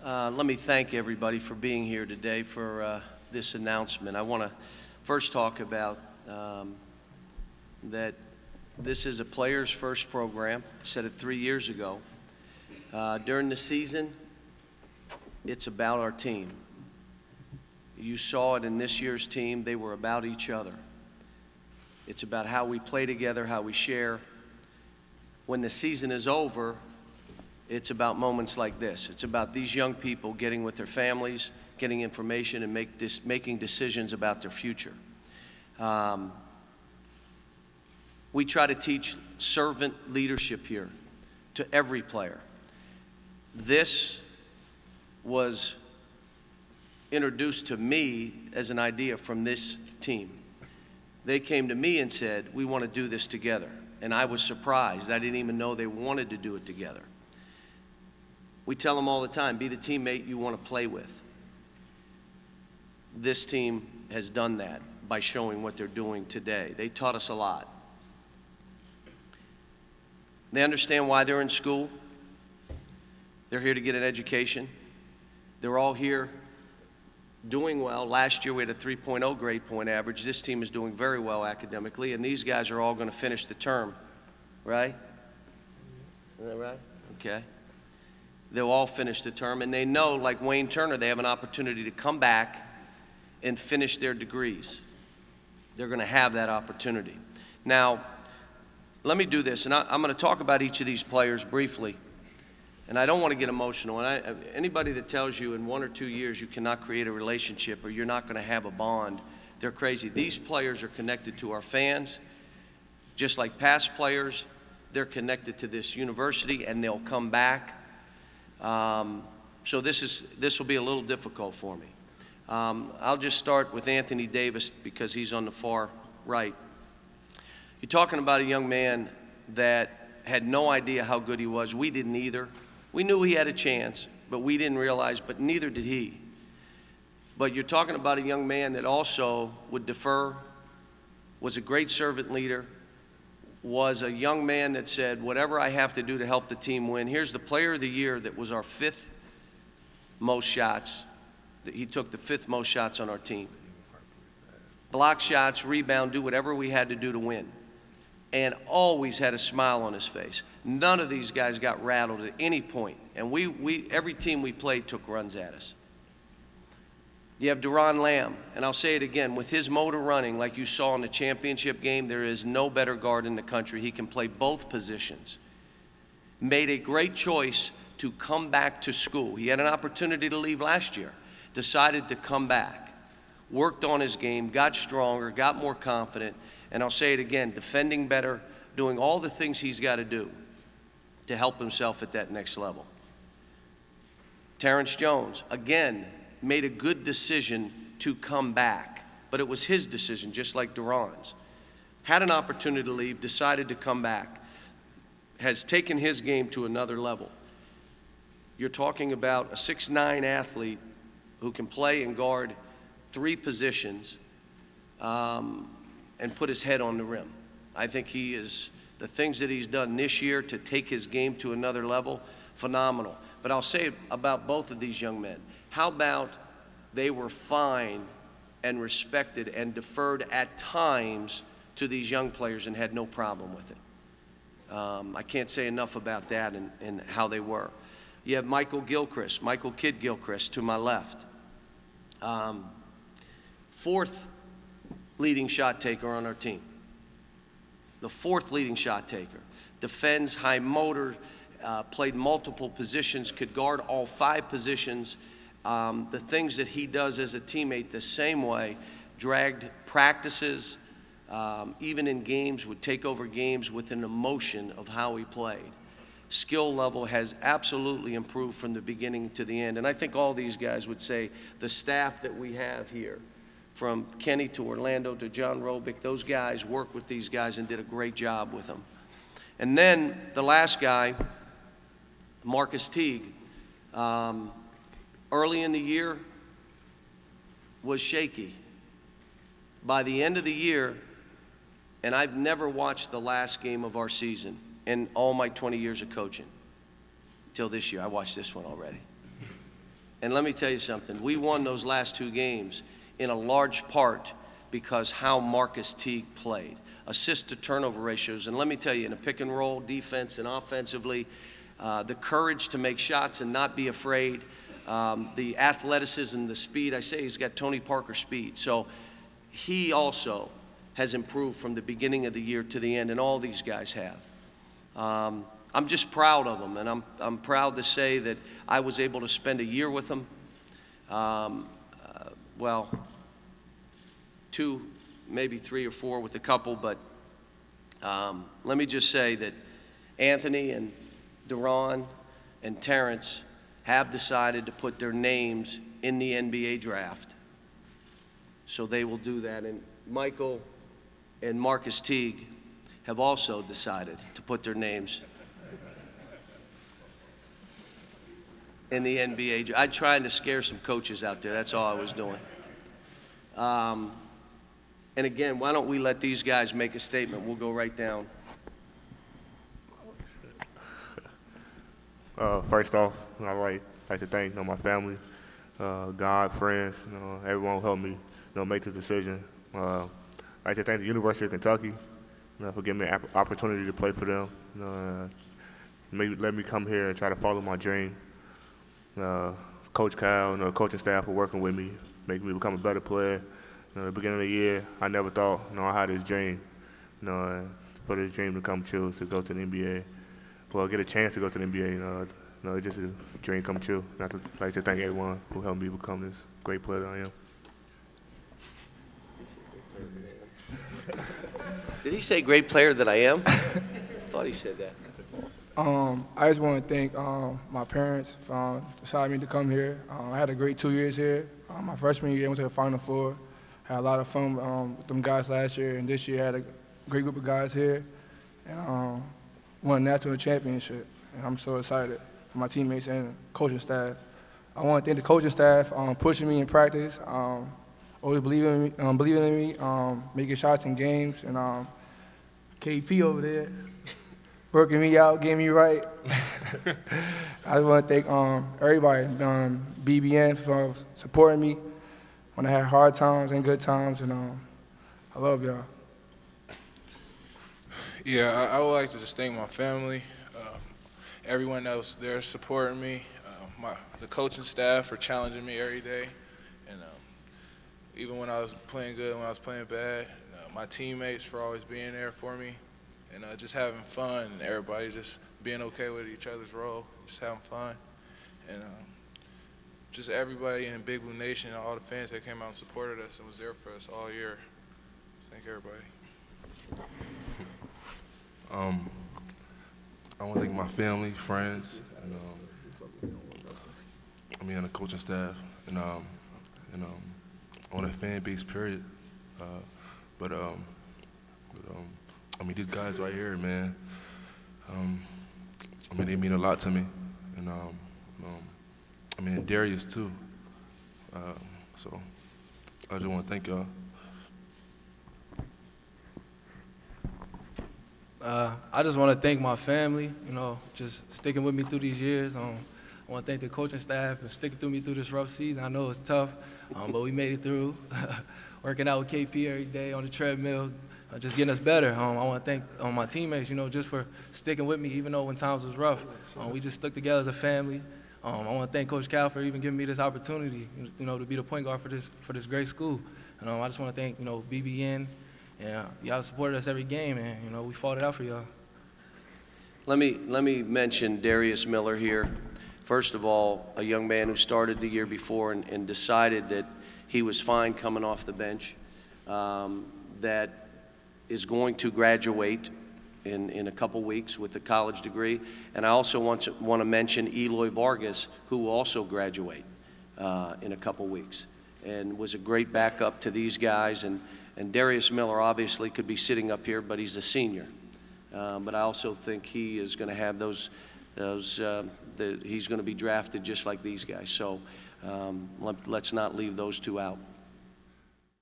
Let me thank everybody for being here today for this announcement. I want to first talk about that this is a Players First program. I said it 3 years ago. During the season, it's about our team. You saw it in this year's team. They were about each other. It's about how we play together, how we share. When the season is over, it's about moments like this. It's about these young people getting with their families, getting information, and making decisions about their future. We try to teach servant leadership here to every player. This was introduced to me as an idea from this team. They came to me and said, "We want to do this together." And I was surprised. I didn't even know they wanted to do it together. We tell them all the time, be the teammate you want to play with. This team has done that by showing what they're doing today. They taught us a lot. They understand why they're in school. They're here to get an education. They're all here doing well. Last year we had a 3.0 grade point average. This team is doing very well academically, and these guys are all going to finish the term, right? Is that right? Okay. They'll all finish the term, and they know, like Wayne Turner, they have an opportunity to come back and finish their degrees. They're going to have that opportunity. Now, let me do this, and I'm going to talk about each of these players briefly, and I don't want to get emotional. And anybody that tells you in 1 or 2 years you cannot create a relationship or you're not going to have a bond, they're crazy. These players are connected to our fans, just like past players. They're connected to this university, and they'll come back. So this will be a little difficult for me. I'll just start with Anthony Davis because he's on the far right. You're talking about a young man that had no idea how good he was. We didn't either. We knew he had a chance, but we didn't realize, but neither did he. But you're talking about a young man that also would defer, was a great servant leader, was a young man that said, whatever I have to do to help the team win. Here's the player of the year that was our 5th most shots. He took the 5th most shots on our team. Block shots, rebound, do whatever we had to do to win. And always had a smile on his face. None of these guys got rattled at any point. And every team we played took runs at us. You have Duran Lamb, and I'll say it again, with his motor running, like you saw in the championship game, there is no better guard in the country. He can play both positions. Made a great choice to come back to school. He had an opportunity to leave last year. Decided to come back. Worked on his game, got stronger, got more confident, and I'll say it again, defending better, doing all the things he's got to do to help himself at that next level. Terrence Jones, again, made a good decision to come back, but it was his decision, just like Duran's. Had an opportunity to leave, decided to come back, has taken his game to another level. You're talking about a 6'9" athlete who can play and guard 3 positions and put his head on the rim. I think he is, the things that he's done this year to take his game to another level, phenomenal. But I'll say about both of these young men, how about they were fine and respected and deferred at times to these young players and had no problem with it. I can't say enough about that and how they were. You have Michael Gilchrist, Michael Kidd Gilchrist to my left. 4th leading shot taker on our team. The 4th leading shot taker. Defends, high motor, played multiple positions, could guard all 5 positions. The things that he does as a teammate the same way, dragged practices, even in games, would take over games with an emotion of how he played. Skill level has absolutely improved from the beginning to the end. And I think all these guys would say the staff that we have here, from Kenny to Orlando to John Robick, those guys worked with these guys and did a great job with them. And then the last guy, Marcus Teague, early in the year was shaky. By the end of the year, and I've never watched the last game of our season in all my 20 years of coaching, till this year. I watched this one already. And let me tell you something. We won those last 2 games in a large part because how Marcus Teague played. Assist to turnover ratios. And let me tell you, in a pick and roll defense and offensively, the courage to make shots and not be afraid, the athleticism, the speed. I say he's got Tony Parker speed. So he also has improved from the beginning of the year to the end, and all these guys have. I'm just proud of them, and I'm proud to say that I was able to spend a year with them. Well, 2, maybe 3 or 4 with a couple, but let me just say that Anthony and Deron and Terrence have decided to put their names in the NBA draft. So they will do that. And Michael and Marcus Teague have also decided to put their names in the NBA. I'm trying to scare some coaches out there. That's all I was doing. And again, why don't we let these guys make a statement? We'll go right down. First off, I'd like to thank my family, God, friends, everyone who helped me make this decision. I'd like to thank the University of Kentucky for giving me an opportunity to play for them. Let me come here and try to follow my dream. Coach Kyle, the coaching staff for working with me, making me become a better player. At the beginning of the year, I never thought I had this dream, for this dream to come true, to go to the NBA. Well, get a chance to go to the NBA, it's just a dream come true. And I'd like to thank everyone who helped me become this great player that I am. Did he say great player that I am? I thought he said that. I just want to thank my parents for deciding me to come here. I had a great 2 years here. My freshman year, I went to the Final Four. Had a lot of fun with them guys last year, and this year I had a great group of guys here. And won a national championship, and I'm so excited for my teammates and coaching staff. I want to thank the coaching staff pushing me in practice, always believing in me, making shots in games, and KP over there working me out, getting me right. I just want to thank everybody, BBN for supporting me when I had hard times and good times, and I love y'all. Yeah, I would like to just thank my family, everyone else there supporting me, the coaching staff for challenging me every day, and even when I was playing good, when I was playing bad, my teammates for always being there for me, and just having fun, and everybody just being okay with each other's role, just having fun, and just everybody in Big Blue Nation, and all the fans that came out and supported us and was there for us all year. Thank everybody. I want to thank my family, friends, and the coaching staff, and on a fan base, period. These guys right here, man. They mean a lot to me, and Darius too. So I just want to thank y'all. I just want to thank my family, just sticking with me through these years. I want to thank the coaching staff for sticking through me through this rough season. I know it's tough, but we made it through. Working out with KP every day on the treadmill, just getting us better. I want to thank my teammates, just for sticking with me, even though when times was rough. We just stuck together as a family. I want to thank Coach Cal for even giving me this opportunity, to be the point guard for this great school. And I just want to thank, BBN. Yeah, y'all supported us every game, and we fought it out for y'all. Let me mention Darius Miller here. First of all, a young man who started the year before and decided that he was fine coming off the bench, that is going to graduate in a couple weeks with a college degree. And I also want to mention Eloy Vargas, who will also graduate in a couple weeks, and was a great backup to these guys. And Darius Miller obviously could be sitting up here, but he's a senior. But I also think he is going to have he's going to be drafted just like these guys. So let's not leave those two out.